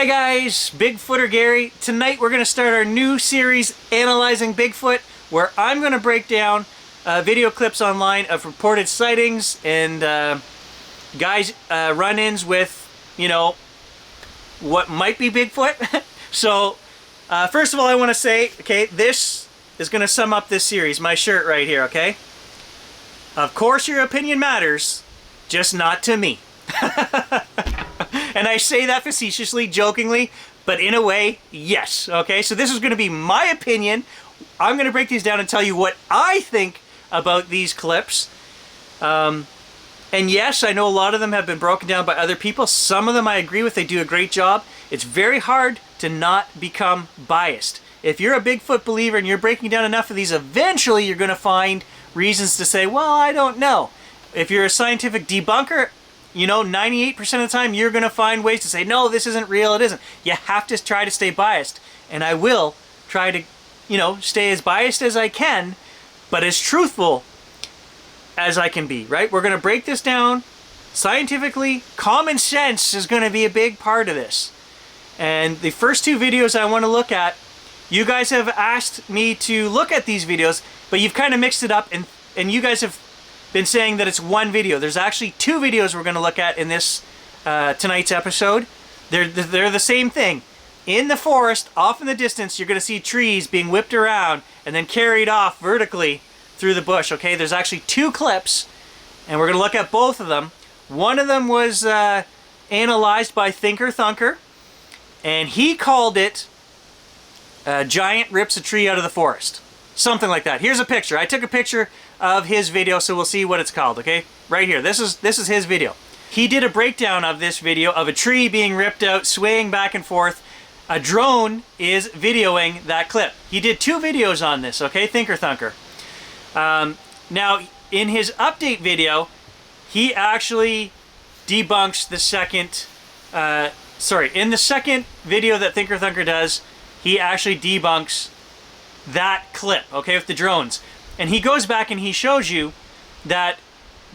Hey guys, Bigfooter Gary. Tonight we're going to start our new series analyzing Bigfoot, where I'm going to break down video clips online of reported sightings and guys' run-ins with, you know, what might be Bigfoot. So first of all, I want to say, okay, this is going to sum up this series, my shirt right here, okay? Of course your opinion matters, just not to me. And I say that facetiously, jokingly, but in a way, yes. Okay, so this is going to be my opinion. I'm going to break these down and tell you what I think about these clips. And yes, I know a lot of them have been broken down by other people. Some of them I agree with. They do a great job. It's very hard to not become biased. If you're a Bigfoot believer and you're breaking down enough of these, eventually you're going to find reasons to say, well, I don't know. If you're a scientific debunker, you know, 98% of the time you're going to find ways to say, no, this isn't real, it isn't. You have to try to stay biased. And I will try to, you know, stay as biased as I can, but as truthful as I can be, right? We're going to break this down scientifically. Common sense is going to be a big part of this. And the first two videos I want to look at, you guys have asked me to look at these videos, but you've kind of mixed it up, and you guys have been saying that it's one video. There's actually two videos we're going to look at in this tonight's episode. They're the same thing. In the forest, off in the distance, you're going to see trees being whipped around and then carried off vertically through the bush. Okay, there's actually two clips, and we're going to look at both of them. One of them was analyzed by Thinker Thunker, and he called it Giant Rips a Tree Out of the Forest. Something like that. Here's a picture. I took a picture of his video, so we'll see what it's called, okay? Right here. This is his video. He did a breakdown of this video of a tree being ripped out, swaying back and forth. A drone is videoing that clip. He did two videos on this, okay? Thinker Thunker. Now, in his update video, he actually debunks the second... in the second video that Thinker Thunker does, he actually debunks that clip, okay, with the drones. And he goes back and he shows you that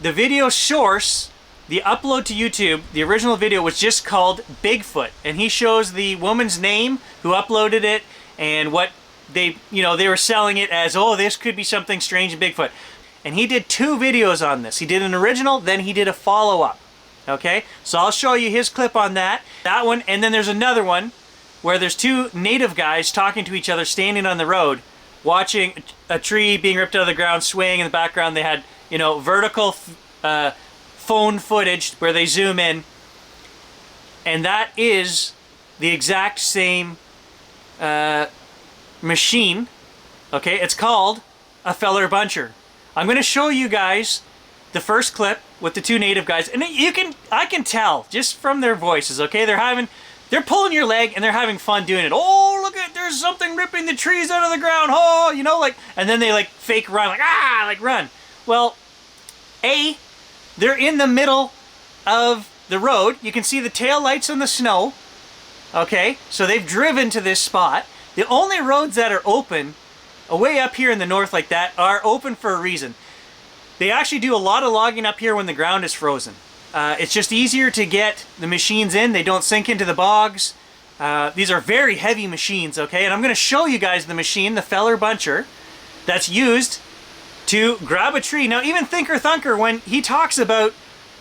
the video source, the upload to YouTube, the original video was just called Bigfoot. And he shows the woman's name who uploaded it and what they, you know, they were selling it as, oh, this could be something strange in Bigfoot. And he did two videos on this. He did an original, then he did a follow-up. Okay, so I'll show you his clip on that one, and then there's another one where there's two native guys talking to each other standing on the road, watching a tree being ripped out of the ground, swaying in the background. They had, you know, vertical phone footage where they zoom in, and that is the exact same machine. Okay, it's called a feller buncher. I'm going to show you guys the first clip with the two native guys, and I can tell just from their voices. Okay, they're pulling your leg and they're having fun doing it. Oh, look at, there's something ripping the trees out of the ground. Oh, you know, like, and then they like fake run, like, like run. Well, they're in the middle of the road. You can see the tail lights on the snow. Okay, so they've driven to this spot. The only roads that are open, way up here in the north like that, are open for a reason. They actually do a lot of logging up here when the ground is frozen. It's just easier to get the machines in. They don't sink into the bogs. These are very heavy machines, okay? And I'm going to show you guys the machine, the feller buncher, that's used to grab a tree. Now, even Thinker Thunker, when he talks about,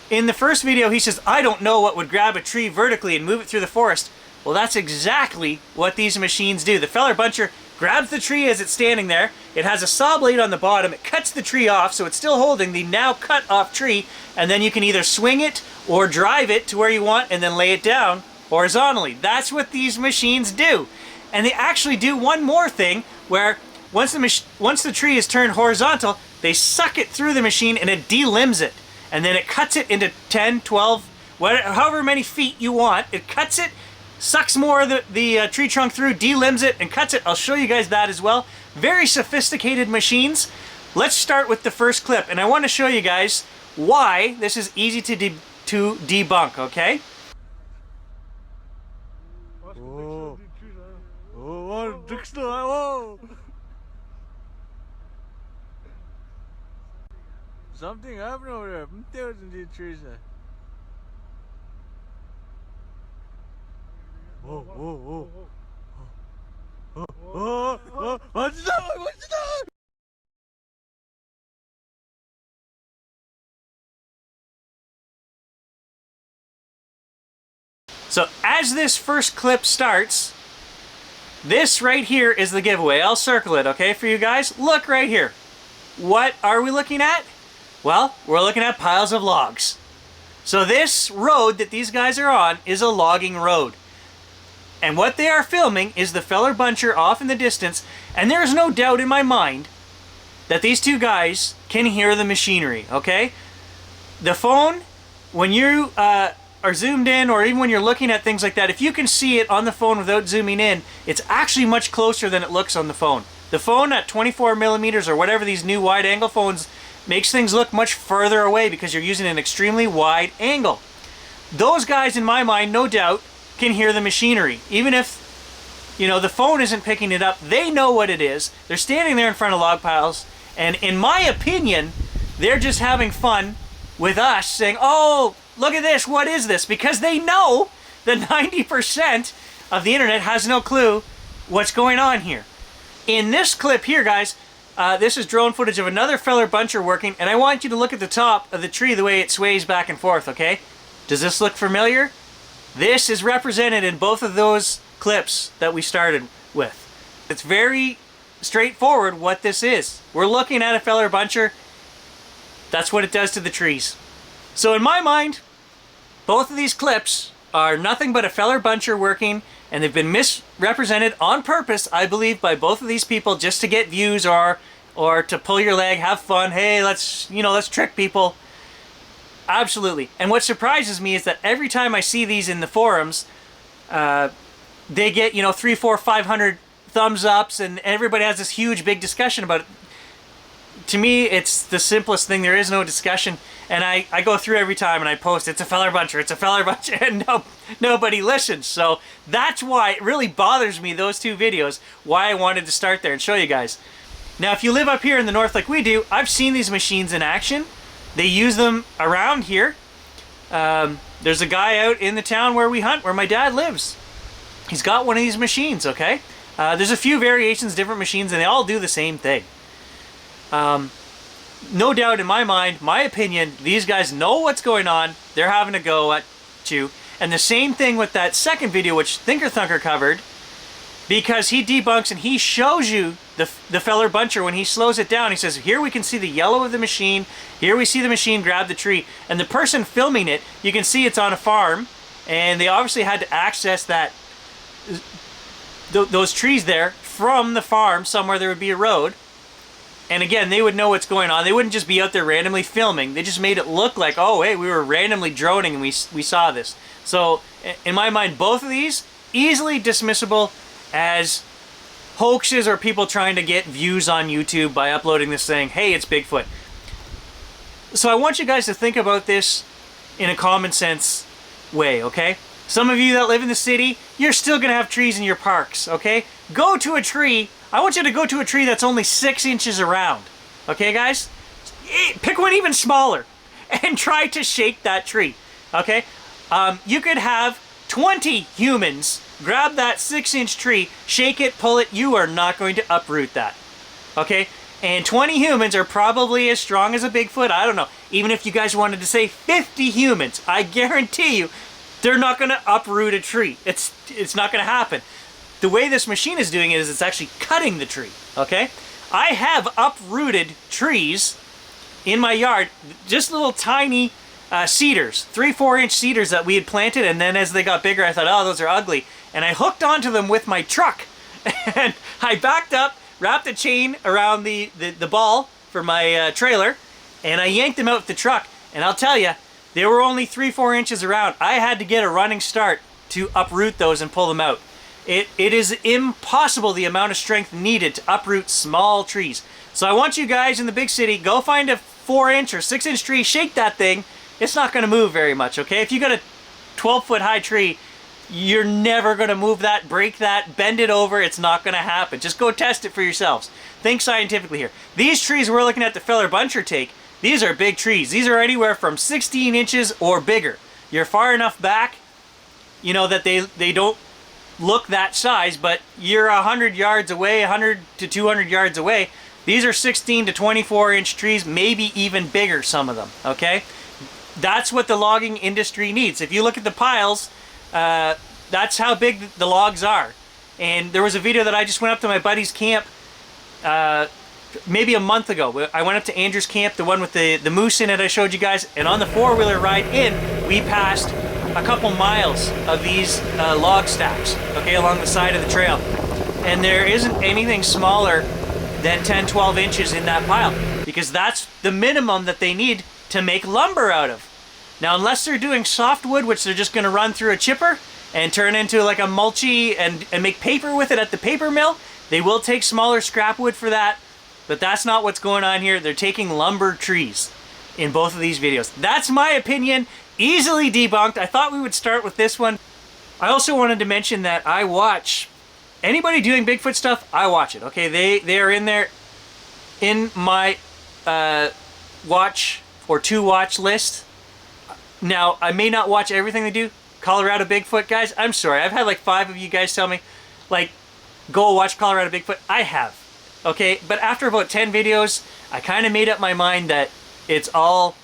in the first video, he says, I don't know what would grab a tree vertically and move it through the forest. Well, that's exactly what these machines do. The feller buncher grabs the tree as it's standing there. It has a saw blade on the bottom. It cuts the tree off, so it's still holding the now cut off tree, and then you can either swing it or drive it to where you want and then lay it down horizontally. That's what these machines do. And they actually do one more thing, where once the tree is turned horizontal, they suck it through the machine and it delimbs it. And then it cuts it into 10, 12, however many feet you want. It cuts it, sucks more of the tree trunk through, delimbs it, and cuts it. I'll show you guys that as well. Very sophisticated machines. Let's start with the first clip, and I want to show you guys why this is easy to debunk, okay? Something happened over there. There's the trees. What's that? What's that? So as this first clip starts, this right here is the giveaway. I'll circle it, okay, for you guys. Look right here. What are we looking at? Well, we're looking at piles of logs. So this road that these guys are on is a logging road. And what they are filming is the feller buncher off in the distance, and there is no doubt in my mind that these two guys can hear the machinery, okay? The phone, when you are zoomed in, or even when you're looking at things like that, if you can see it on the phone without zooming in, it's actually much closer than it looks on the phone. The phone at 24 millimeters or whatever these new wide angle phones makes things look much further away because you're using an extremely wide angle. Those guys, in my mind, no doubt, can hear the machinery. Even if, you know, the phone isn't picking it up, they know what it is. They're standing there in front of log piles, and in my opinion, they're just having fun with us saying, oh, look at this, what is this? Because they know that 90% of the internet has no clue what's going on here. In this clip here, guys, this is drone footage of another feller buncher working, and I want you to look at the top of the tree, the way it sways back and forth, okay? Does this look familiar? This is represented in both of those clips that we started with. It's very straightforward what this is. We're looking at a feller buncher. That's what it does to the trees. So in my mind, both of these clips are nothing but a feller buncher working, and they've been misrepresented on purpose, I believe, by both of these people just to get views or to pull your leg, have fun. Hey, let's trick people. Absolutely. And what surprises me is that every time I see these in the forums, they get, 300, 400, 500 thumbs ups, and everybody has this huge big discussion about it. To me, it's the simplest thing. There is no discussion. And I go through every time and I post, it's a feller buncher, it's a feller buncher, and nobody listens. So that's why it really bothers me, those two videos, why I wanted to start there and show you guys. Now, if you live up here in the north like we do, I've seen these machines in action. They use them around here. There's a guy out in the town where we hunt, where my dad lives. He's got one of these machines, okay? There's a few variations, different machines, and they all do the same thing. No doubt in my mind, my opinion, these guys know what's going on. They're having a go at you. And the same thing with that second video, which Thinker Thunker covered, because he debunks and he shows you the feller buncher. When he slows it down, he says, here we can see the yellow of the machine. Here we see the machine grab the tree. And the person filming it, you can see it's on a farm. And they obviously had to access those trees there from the farm, somewhere there would be a road. And again, they would know what's going on. They wouldn't just be out there randomly filming. They just made it look like, oh, hey, we were randomly droning and we saw this. So, in my mind, both of these, easily dismissible as hoaxes or people trying to get views on YouTube by uploading this saying, hey, it's Bigfoot. So I want you guys to think about this in a common sense way, okay? Some of you that live in the city, you're still going to have trees in your parks, okay? Go to a tree. I want you to go to a tree that's only 6 inches around. Okay, guys? Pick one even smaller and try to shake that tree. Okay? You could have 20 humans grab that 6-inch tree, shake it, pull it. You are not going to uproot that. Okay? And 20 humans are probably as strong as a Bigfoot. I don't know. Even if you guys wanted to say 50 humans, I guarantee you, they're not going to uproot a tree. It's not going to happen. The way this machine is doing it is it's actually cutting the tree, okay? I have uprooted trees in my yard, just little tiny cedars, 3-4 inch cedars that we had planted, and then as they got bigger, I thought, oh, those are ugly. And I hooked onto them with my truck, and I backed up, wrapped a chain around the ball for my trailer, and I yanked them out with the truck. And I'll tell you, they were only 3-4 inches around. I had to get a running start to uproot those and pull them out. It is impossible the amount of strength needed to uproot small trees. So I want you guys in the big city, go find a 4-inch or 6-inch tree, shake that thing. It's not going to move very much, okay? If you got a 12-foot high tree, you're never going to move that, break that, bend it over. It's not going to happen. Just go test it for yourselves. Think scientifically here. These trees we're looking at the feller buncher take, these are big trees. These are anywhere from 16 inches or bigger. You're far enough back, that they don't look that size, but you're 100 yards away, 100 to 200 yards away. These are 16 to 24 inch trees, maybe even bigger, some of them, okay? That's what the logging industry needs. If you look at the piles, that's how big the logs are. And there was a video that I just went up to my buddy's camp maybe a month ago. I went up to Andrew's camp, the one with the moose in it I showed you guys, and on the four-wheeler ride in, we passed a couple miles of these log stacks, okay, along the side of the trail. And there isn't anything smaller than 10, 12 inches in that pile, because that's the minimum that they need to make lumber out of. Now, unless they're doing softwood, which they're just going to run through a chipper and turn into like a mulchy and make paper with it at the paper mill, they will take smaller scrap wood for that, but that's not what's going on here. They're taking lumber trees in both of these videos. That's my opinion, easily debunked. I thought we would start with this one. I also wanted to mention that I watch anybody doing Bigfoot stuff. I watch it, okay? They are in there in my watch or to watch list. Now, I may not watch everything they do. Colorado Bigfoot guys, I'm sorry. I've had like 5 of you guys tell me, like, go watch Colorado Bigfoot. I have, okay? But after about 10 videos, I kind of made up my mind that it's all,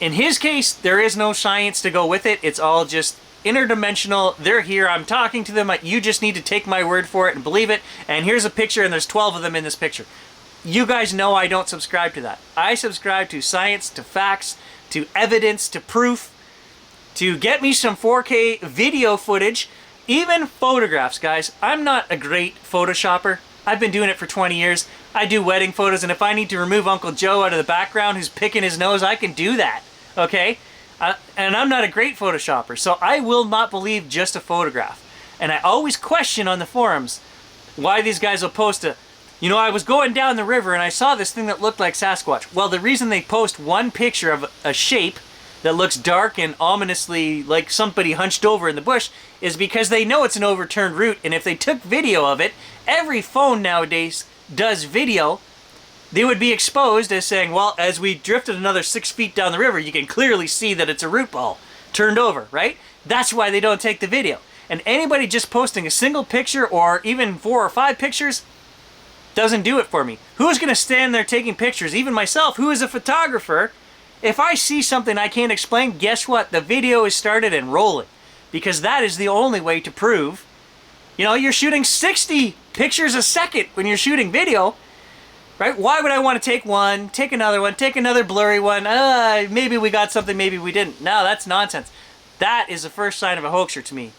in his case, there is no science to go with it. It's all just interdimensional. They're here. I'm talking to them. You just need to take my word for it and believe it. And here's a picture, and there's 12 of them in this picture. You guys know I don't subscribe to that. I subscribe to science, to facts, to evidence, to proof, to get me some 4K video footage, even photographs, guys. I'm not a great photoshopper. I've been doing it for 20 years. I do wedding photos, and if I need to remove Uncle Joe out of the background who's picking his nose, I can do that, okay? And I'm not a great photoshopper, so I will not believe just a photograph. And I always question on the forums why these guys will post a, you know, I was going down the river and I saw this thing that looked like Sasquatch. Well, the reason they post one picture of a shape that looks dark and ominously like somebody hunched over in the bush is because they know it's an overturned root, and if they took video of it, every phone nowadays does video, they would be exposed as saying, well, as we drifted another 6 feet down the river, you can clearly see that it's a root ball turned over, right? That's why they don't take the video. And anybody just posting a single picture or even 4 or 5 pictures doesn't do it for me. Who's going to stand there taking pictures? Even myself, who is a photographer, if I see something I can't explain, guess what? The video is started and rolling. Because that is the only way to prove. You know, you're shooting 60 pictures a second when you're shooting video, right? Why would I want to take one, take another blurry one? Maybe we got something, maybe we didn't. No, that's nonsense. That is the first sign of a hoaxer to me.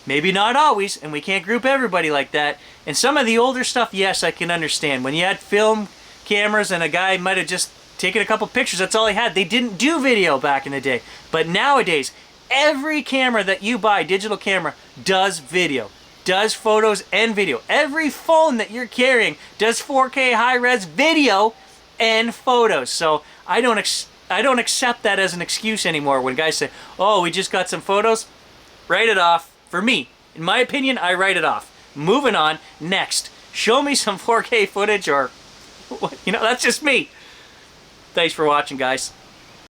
Maybe not always, and we can't group everybody like that. And some of the older stuff, yes, I can understand. When you had film cameras and a guy might have just taken a couple pictures, that's all he had. They didn't do video back in the day. But nowadays, every camera that you buy, digital camera, does video. Does photos and video. Every phone that you're carrying does 4K high-res video and photos. So I don't accept that as an excuse anymore when guys say, oh, we just got some photos. Write it off. For me, in my opinion, I write it off. Moving on, next. Show me some 4K footage or, you know, that's just me. Thanks for watching, guys.